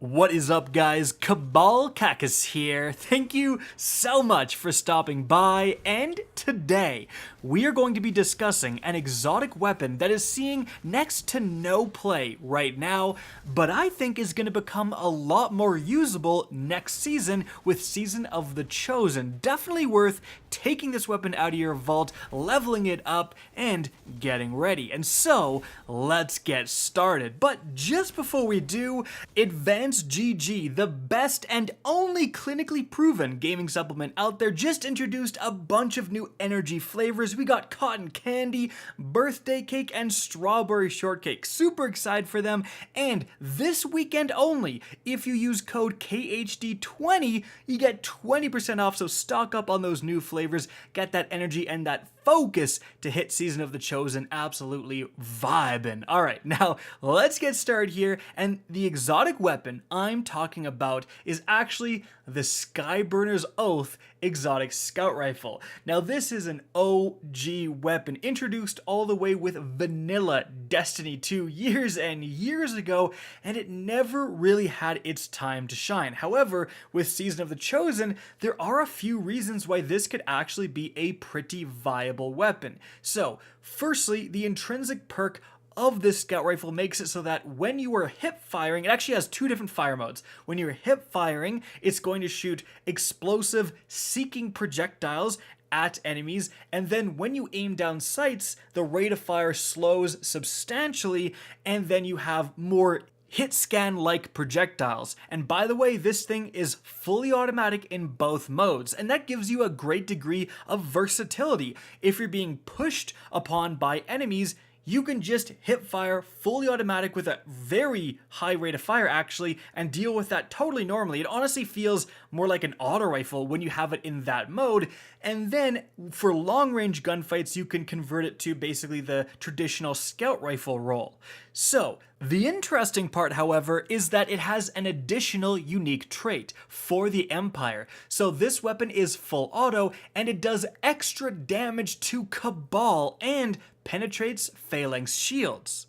What is up, guys? Cabal Cacus here. Thank you so much for stopping by, and today we are going to be discussing an exotic weapon that is seeing next to no play right now, but I think is going to become a lot more usable next season with Season of the Chosen. Definitely worth taking this weapon out of your vault, leveling it up, and getting ready. And so, let's get started. But just before we do, Advanced GG, the best and only clinically proven gaming supplement out there, just introduced a bunch of new energy flavors. We got cotton candy, birthday cake, and strawberry shortcake. Super excited for them. And this weekend only, if you use code KHD20, you get 20% off. So stock up on those new flavors, get that energy and that focus to hit Season of the Chosen absolutely vibing. Alright, now let's get started here, and the exotic weapon I'm talking about is actually the Skyburner's Oath exotic scout rifle. Now this is an OG weapon introduced all the way with vanilla Destiny 2 years and years ago, and it never really had its time to shine. However, with Season of the Chosen, there are a few reasons why this could actually be a pretty viable weapon. So, firstly, the intrinsic perk of this scout rifle makes it so that when you are hip firing, it actually has two different fire modes. When you're hip firing, it's going to shoot explosive seeking projectiles at enemies, and then when you aim down sights, the rate of fire slows substantially, and then you have more hit scan like projectiles. And by the way, this thing is fully automatic in both modes, and that gives you a great degree of versatility. If you're being pushed upon by enemies, you can just hip fire fully automatic with a very high rate of fire actually, and deal with that totally normally. It honestly feels more like an auto rifle when you have it in that mode. And then for long range gunfights, you can convert it to basically the traditional scout rifle role. So the interesting part, however, is that it has an additional unique trait for the Empire. So this weapon is full auto, and it does extra damage to Cabal and penetrates phalanx shields.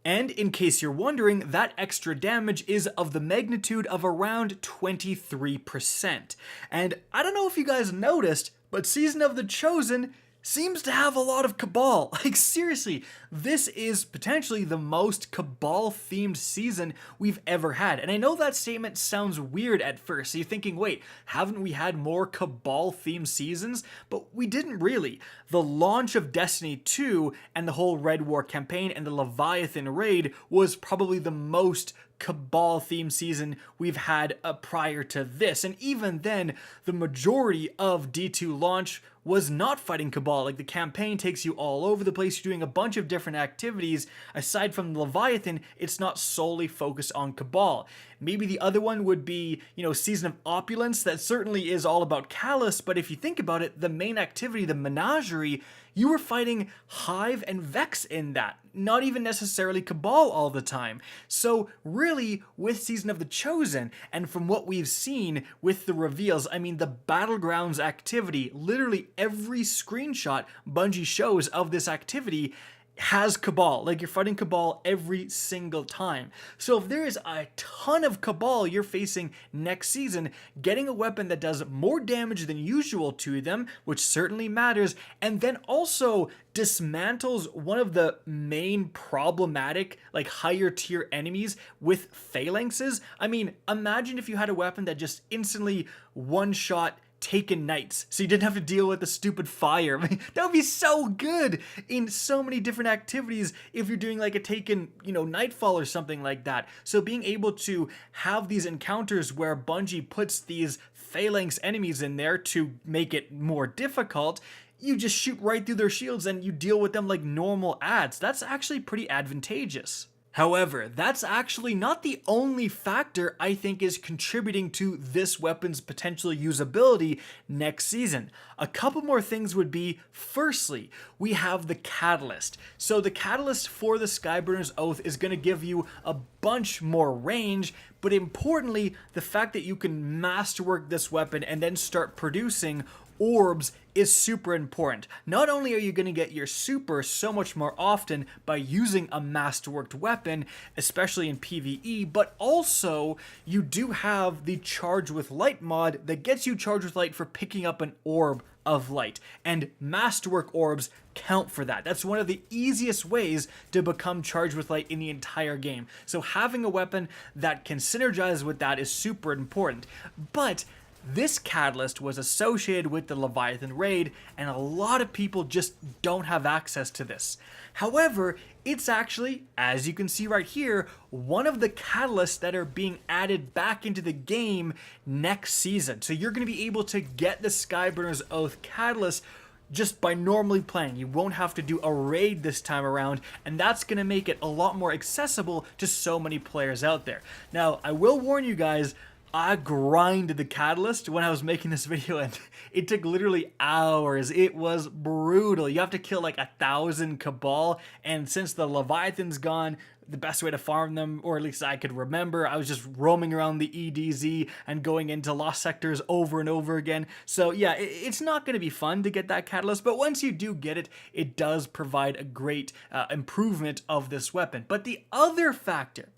And in case you're wondering, that extra damage is of the magnitude of around 23%. And I don't know if you guys noticed, but Season of the Chosen seems to have a lot of Cabal. Like seriously, this is potentially the most Cabal themed season we've ever had. And I know that statement sounds weird at first. So you're thinking, wait, haven't we had more Cabal themed seasons? But we didn't really. The launch of Destiny 2 and the whole Red War campaign and the Leviathan raid was probably the most Cabal themed season we've had prior to this. And even then, the majority of D2 launch was not fighting Cabal. Like the campaign takes you all over the place. You're doing a bunch of different activities. Aside from Leviathan, it's not solely focused on Cabal. Maybe the other one would be, Season of Opulence. That certainly is all about Callus, but if you think about it, the main activity, the menagerie, you were fighting Hive and Vex in that, not even necessarily Cabal all the time. So really, with Season of the Chosen, and from what we've seen with the reveals, I mean, the Battlegrounds activity, literally every screenshot Bungie shows of this activity has Cabal. Like, you're fighting Cabal every single time. So if there is a ton of Cabal you're facing next season, getting a weapon that does more damage than usual to them, which certainly matters, and then also dismantles one of the main problematic, like, higher tier enemies with phalanxes. I mean, imagine if you had a weapon that just instantly one-shot Taken Knights, so you didn't have to deal with the stupid fire. I mean, that would be so good in so many different activities if you're doing like a Taken, Nightfall or something like that. So being able to have these encounters where Bungie puts these phalanx enemies in there to make it more difficult, you just shoot right through their shields and you deal with them like normal adds. That's actually pretty advantageous. However, that's actually not the only factor I think is contributing to this weapon's potential usability next season. A couple more things would be, firstly, we have the catalyst. So the catalyst for the Skyburner's Oath is going to give you a bunch more range, but importantly, the fact that you can masterwork this weapon and then start producing orbs is super important. Not only are you going to get your super so much more often by using a masterworked weapon, especially in PvE, but also you do have the Charge with Light mod that gets you Charge with Light for picking up an orb of light, and masterwork orbs count for that. That's one of the easiest ways to become Charged with Light in the entire game. So having a weapon that can synergize with that is super important. But this catalyst was associated with the Leviathan raid, and a lot of people just don't have access to this. However, it's actually, as you can see right here, one of the catalysts that are being added back into the game next season. So you're going to be able to get the Skyburner's Oath catalyst just by normally playing. You won't have to do a raid this time around, and that's going to make it a lot more accessible to so many players out there. Now, I will warn you guys, I grinded the catalyst when I was making this video, and it took literally hours. It was brutal. You have to kill like 1,000 Cabal, and since the Leviathan's gone, the best way to farm them, or at least I could remember, I was just roaming around the EDZ and going into lost sectors over and over again. So yeah, it's not going to be fun to get that catalyst, but once you do get it, it does provide a great improvement of this weapon. But the other factor,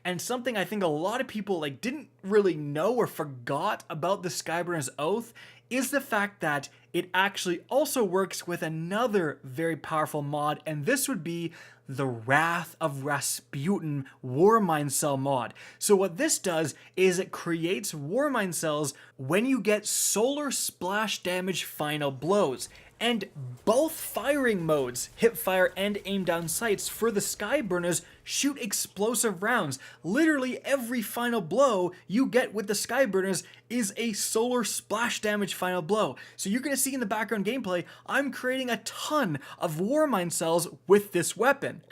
and something I think a lot of people like didn't really know or forgot about the Skyburner's Oath, is the fact that it actually also works with another very powerful mod, and this would be the Wrath of Rasputin Warmind cell mod. So what this does is it creates Warmind cells when you get solar splash damage final blows. And both firing modes, hipfire and aim down sights for the Skyburners, shoot explosive rounds. Literally every final blow you get with the Skyburners is a solar splash damage final blow. So you're going to see in the background gameplay, I'm creating a ton of Warmind cells with this weapon.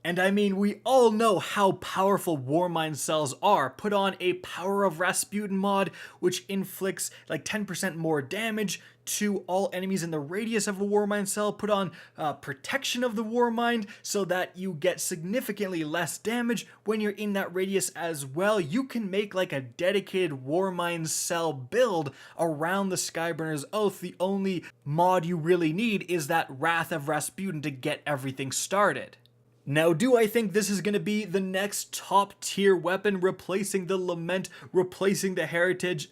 And I mean, we all know how powerful Warmind cells are. Put on a Power of Rasputin mod, which inflicts like 10% more damage to all enemies in the radius of a Warmind cell. Put on Protection of the Warmind so that you get significantly less damage when you're in that radius as well. You can make like a dedicated Warmind cell build around the Skyburner's Oath. The only mod you really need is that Wrath of Rasputin to get everything started. Now, do I think this is going to be the next top tier weapon, replacing the Lament, replacing the Heritage?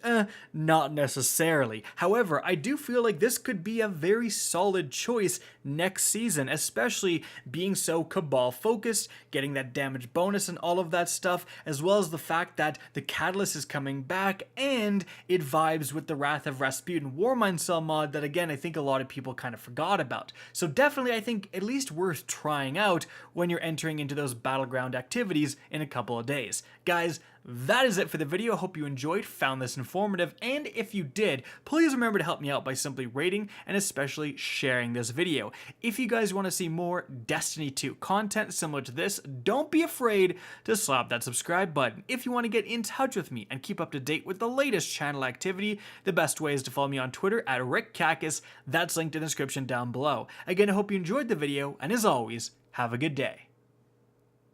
Not necessarily. However, I do feel like this could be a very solid choice next season, especially being so Cabal focused, getting that damage bonus and all of that stuff, as well as the fact that the Catalyst is coming back and it vibes with the Wrath of Rasputin Warmind cell mod that, again, I think a lot of people kind of forgot about. So definitely, I think at least worth trying out when you're entering into those battleground activities in a couple of days. Guys, that is it for the video. I hope you enjoyed, found this informative, and if you did, please remember to help me out by simply rating and especially sharing this video. If you guys want to see more Destiny 2 content similar to this, don't be afraid to slap that subscribe button. If you want to get in touch with me and keep up to date with the latest channel activity, the best way is to follow me on Twitter at RickCacus. That's linked in the description down below. Again, I hope you enjoyed the video, and as always, have a good day.